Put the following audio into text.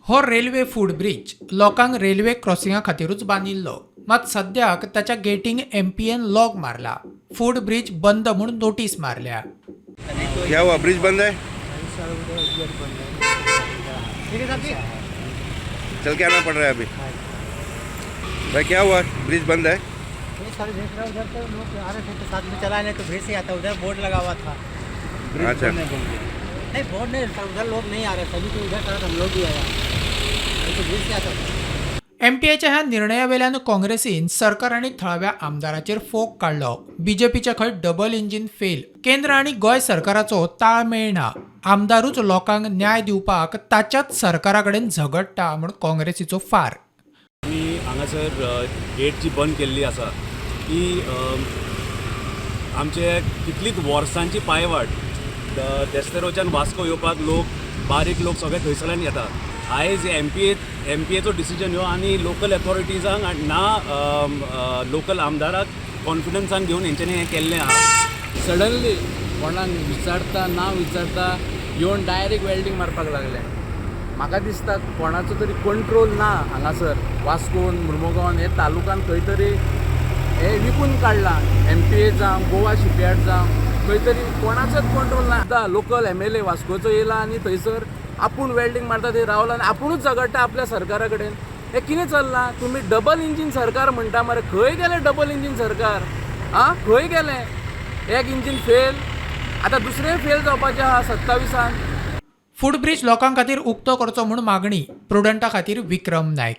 हो railway food bridge लोकांक railway क्रॉसिंगा खातीरूच बांदिल्लो, मात सद्याक ताच्या गेटींग MPN लॉक मारला. फूड ब्रिज बंद म्हणून नोटीस मारल्या. क्या हुआ? ब्रिज बंद है? चल के आना पड़ रहा है अभी। भाई क्या हुआ? ब्रिज बंद है? सर देख रहा उधर तो लोग आ रहे थे तो साथ में चला नहीं तो भीड़ से आता उधर बोर्ड लगा हुआ था। अच्छा। नहीं बोर्ड नहीं था, उधर लोग नहीं आ रहे तभी तो उधर था, हम लोग भी आया तो भीड़ से आता था। MTAच्या ह्या निर्णयावेल्यान काँग्रेसीन सरकार आणि थळाव्या आमदाराचेर फोग काढलो. बीजेपीच्या खंय डबल इंजिन फेल, केंद्र आणि गोंय सरकाराचो ताळ मेळना, आमदारूच लोकांक न्याय दिवपाक ताच्याच सरकारा कडेन झगडटा म्हूण काँग्रेसीचो फार. आमी हांगासर गेट जी बंद केल्ली आसा ती आमचे कितलीच वर्सांची पायवाट. देस्तेरोच्यान वास्को येवपाक लोक बारीक लोक सगळे थंयसरल्यान येतात. आयज MPAचो डिसिजन ह्यो आनी लोकल अथॉरिटीजांक ना लोकल आमदाराक कॉन्फिडन्सान घेवन हेंच्यांनी हें केल्लें आहा. सडनली कोणाक विचारता ना विचारता येवन डायरेक्ट वेल्डिंग मारपाक लागले. म्हाका दिसता कोणाचो तरी कंट्रोल ना हांगासर वास्कोन मुर्मुगांवान हे तालुक्यान खंय तरी हे विकून काडला. MPA जावं गोवा शिपयार्ड जावं खंय तरी कोणाचोच कंट्रोल ना. आतां लोकल MLA वास्कोचो येयला आनी थंयसर आपूण वेल्डिंग मारता थंय रावला आनी आपुणूच झगडटा आपल्या सरकारा कडेन. हें कितें चल्लां? तुमी डबल इंजीन सरकार म्हणटा मरे, खंय गेलें डबल इंजीन सरकार? खंय गेलें? एक इंजीन फेल, आतां दुसरें फेल जावपाचें आहा 27. फूड ब्रिज लोकां खातीर उक्तो करचो म्हूण मागणी. प्रुडंटा खातीर विक्रम नायक.